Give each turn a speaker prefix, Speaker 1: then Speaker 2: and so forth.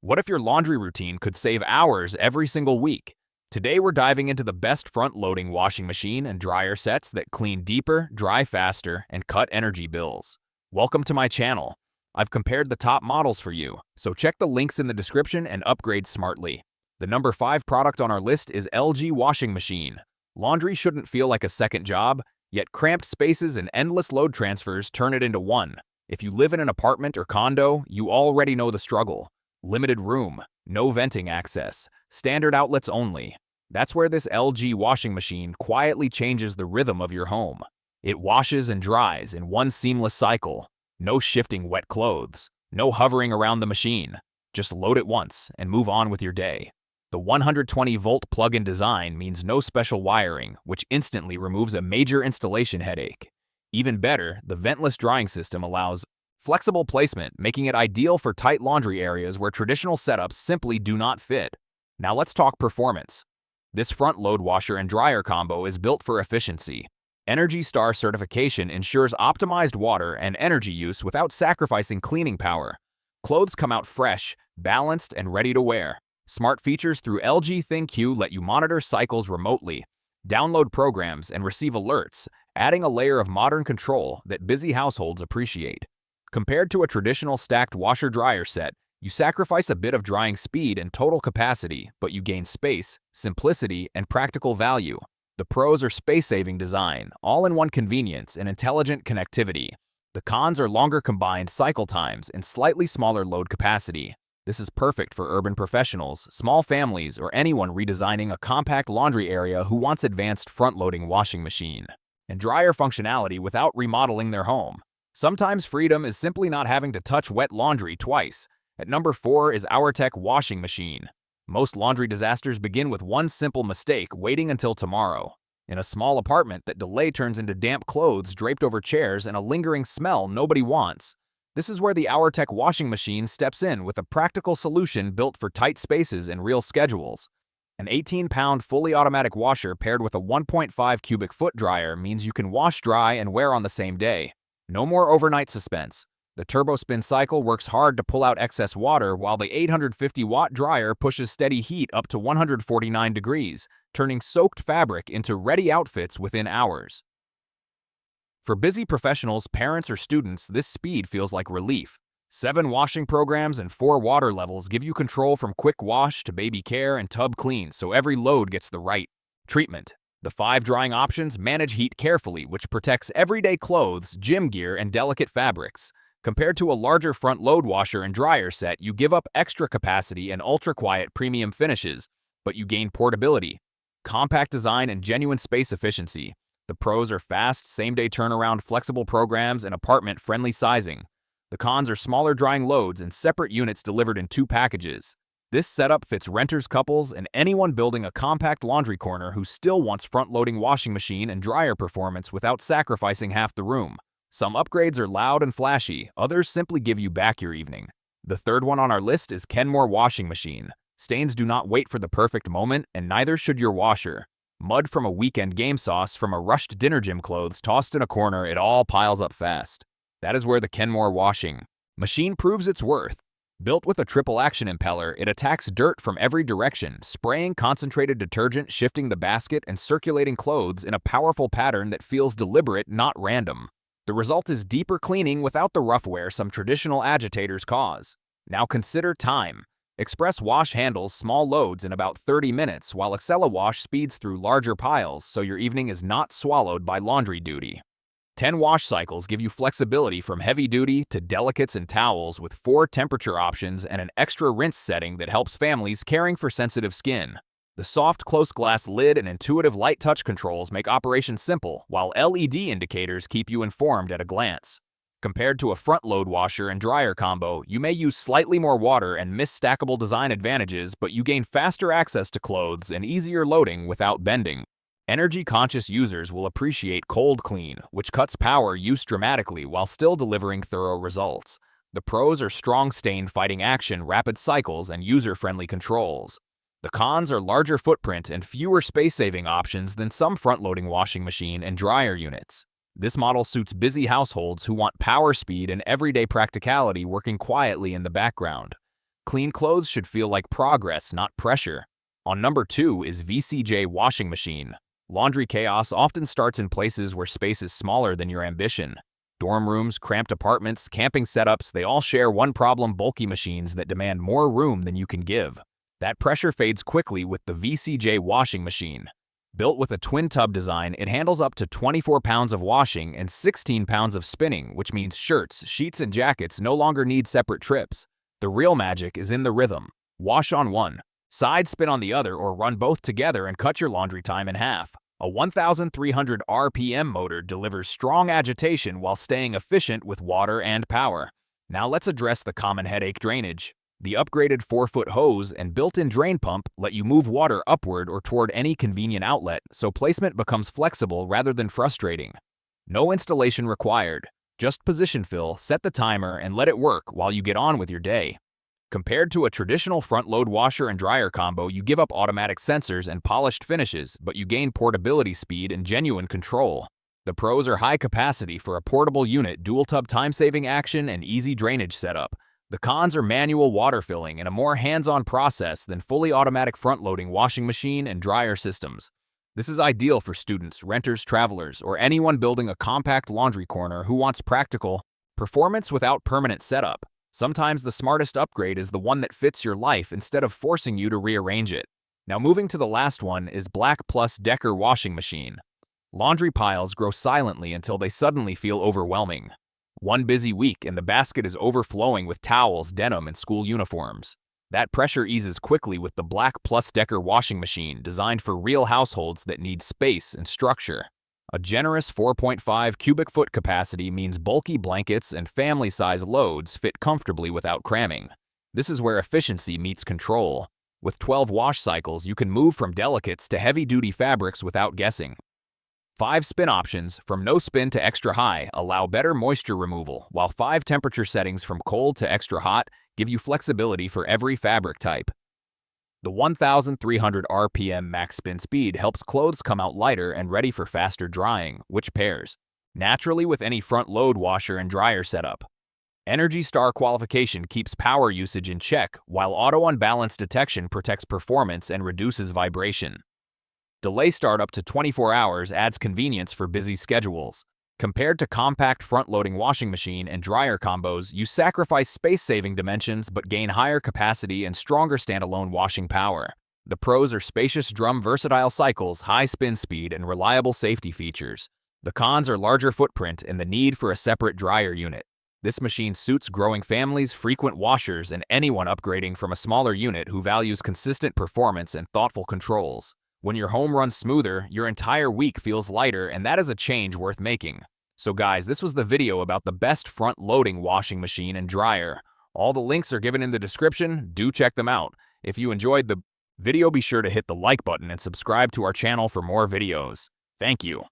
Speaker 1: What if your laundry routine could save hours every single week? Today we're diving into the best front-loading washing machine and dryer sets that clean deeper, dry faster, and cut energy bills. Welcome to my channel. I've compared the top models for you, so check the links in the description and upgrade smartly. The number 5 product on our list is LG Washing Machine. Laundry shouldn't feel like a second job, yet cramped spaces and endless load transfers turn it into one. If you live in an apartment or condo, you already know the struggle. Limited room, no venting access, standard outlets only. That's where this LG washing machine quietly changes the rhythm of your home. It washes and dries in one seamless cycle. No shifting wet clothes, no hovering around the machine. Just load it once and move on with your day. The 120-volt plug-in design means no special wiring, which instantly removes a major installation headache. Even better, the ventless drying system allows flexible placement, making it ideal for tight laundry areas where traditional setups simply do not fit. Now let's talk performance. This front-load washer and dryer combo is built for efficiency. Energy Star certification ensures optimized water and energy use without sacrificing cleaning power. Clothes come out fresh, balanced, and ready to wear. Smart features through LG ThinQ let you monitor cycles remotely, download programs, and receive alerts, adding a layer of modern control that busy households appreciate. Compared to a traditional stacked washer-dryer set, you sacrifice a bit of drying speed and total capacity, but you gain space, simplicity, and practical value. The pros are space-saving design, all-in-one convenience, and intelligent connectivity. The cons are longer combined cycle times and slightly smaller load capacity. This is perfect for urban professionals, small families, or anyone redesigning a compact laundry area who wants advanced front-loading washing machine and dryer functionality without remodeling their home. Sometimes freedom is simply not having to touch wet laundry twice. At number 4 is Auertech Washing Machine. Most laundry disasters begin with one simple mistake, waiting until tomorrow. In a small apartment, that delay turns into damp clothes draped over chairs and a lingering smell nobody wants. This is where the Auertech washing machine steps in with a practical solution built for tight spaces and real schedules. An 18-pound fully automatic washer paired with a 1.5 cubic foot dryer means you can wash, dry, and wear on the same day. No more overnight suspense. The turbo spin cycle works hard to pull out excess water, while the 850-watt dryer pushes steady heat up to 149 degrees, turning soaked fabric into ready outfits within hours. For busy professionals, parents, or students, this speed feels like relief. 7 washing programs and 4 water levels give you control from quick wash to baby care and tub clean, so every load gets the right treatment. The 5 drying options manage heat carefully, which protects everyday clothes, gym gear, and delicate fabrics. Compared to a larger front-load washer and dryer set, you give up extra capacity and ultra-quiet premium finishes, but you gain portability, compact design, and genuine space efficiency. The pros are fast, same-day turnaround, flexible programs, and apartment-friendly sizing. The cons are smaller drying loads and separate units delivered in 2 packages. This setup fits renters, couples, and anyone building a compact laundry corner who still wants front-loading washing machine and dryer performance without sacrificing half the room. Some upgrades are loud and flashy, others simply give you back your evening. The third one on our list is Kenmore Washing Machine. Stains do not wait for the perfect moment, and neither should your washer. Mud from a weekend game, sauce from a rushed dinner, gym clothes tossed in a corner, it all piles up fast. That is where the Kenmore Washing Machine proves its worth. Built with a triple-action impeller, it attacks dirt from every direction, spraying concentrated detergent, shifting the basket, and circulating clothes in a powerful pattern that feels deliberate, not random. The result is deeper cleaning without the rough wear some traditional agitators cause. Now consider time. Express Wash handles small loads in about 30 minutes, while Wash speeds through larger piles so your evening is not swallowed by laundry duty. 10 wash cycles give you flexibility from heavy duty to delicates and towels, with 4 temperature options and an extra rinse setting that helps families caring for sensitive skin. The soft close glass lid and intuitive light touch controls make operation simple, while LED indicators keep you informed at a glance. Compared to a front-load washer and dryer combo, you may use slightly more water and miss stackable design advantages, but you gain faster access to clothes and easier loading without bending. Energy-conscious users will appreciate Cold Clean, which cuts power use dramatically while still delivering thorough results. The pros are strong stain-fighting action, rapid cycles, and user-friendly controls. The cons are larger footprint and fewer space-saving options than some front-loading washing machine and dryer units. This model suits busy households who want power, speed, and everyday practicality working quietly in the background. Clean clothes should feel like progress, not pressure. On number 2 is VCJ Washing Machine. Laundry chaos often starts in places where space is smaller than your ambition. Dorm rooms, cramped apartments, camping setups, they all share one problem: bulky machines that demand more room than you can give. That pressure fades quickly with the VCJ Washing Machine. Built with a twin tub design, it handles up to 24 pounds of washing and 16 pounds of spinning, which means shirts, sheets, and jackets no longer need separate trips. The real magic is in the rhythm. Wash on one, side spin on the other, or run both together and cut your laundry time in half. A 1,300 RPM motor delivers strong agitation while staying efficient with water and power. Now let's address the common headache: drainage. The upgraded 4-foot hose and built-in drain pump let you move water upward or toward any convenient outlet, so placement becomes flexible rather than frustrating. No installation required. Just position fill, set the timer, and let it work while you get on with your day. Compared to a traditional front-load washer and dryer combo, you give up automatic sensors and polished finishes, but you gain portability, speed, and genuine control. The pros are high capacity for a portable unit, dual-tub time-saving action, and easy drainage setup. The cons are manual water filling and a more hands-on process than fully automatic front-loading washing machine and dryer systems. This is ideal for students, renters, travelers, or anyone building a compact laundry corner who wants practical performance without permanent setup. Sometimes the smartest upgrade is the one that fits your life instead of forcing you to rearrange it. Now moving to the last one is BLACK+DECKER Washing Machine. Laundry piles grow silently until they suddenly feel overwhelming. One busy week and the basket is overflowing with towels, denim, and school uniforms. That pressure eases quickly with the BLACK+DECKER Washing Machine, designed for real households that need space and structure. A generous 4.5 cubic foot capacity means bulky blankets and family-size loads fit comfortably without cramming. This is where efficiency meets control. With 12 wash cycles, you can move from delicates to heavy-duty fabrics without guessing. 5 spin options, from no spin to extra high, allow better moisture removal, while 5 temperature settings, from cold to extra hot, give you flexibility for every fabric type. The 1,300 RPM max spin speed helps clothes come out lighter and ready for faster drying, which pairs naturally with any front-load washer and dryer setup. Energy Star qualification keeps power usage in check, while auto unbalance detection protects performance and reduces vibration. Delay start up to 24 hours adds convenience for busy schedules. Compared to compact front-loading washing machine and dryer combos, you sacrifice space-saving dimensions but gain higher capacity and stronger standalone washing power. The pros are spacious drum, versatile cycles, high spin speed, and reliable safety features. The cons are larger footprint and the need for a separate dryer unit. This machine suits growing families, frequent washers, and anyone upgrading from a smaller unit who values consistent performance and thoughtful controls. When your home runs smoother, your entire week feels lighter, and that is a change worth making. So guys, this was the video about the best front-loading washing machine and dryer. All the links are given in the description. Do check them out. If you enjoyed the video, be sure to hit the like button and subscribe to our channel for more videos. Thank you.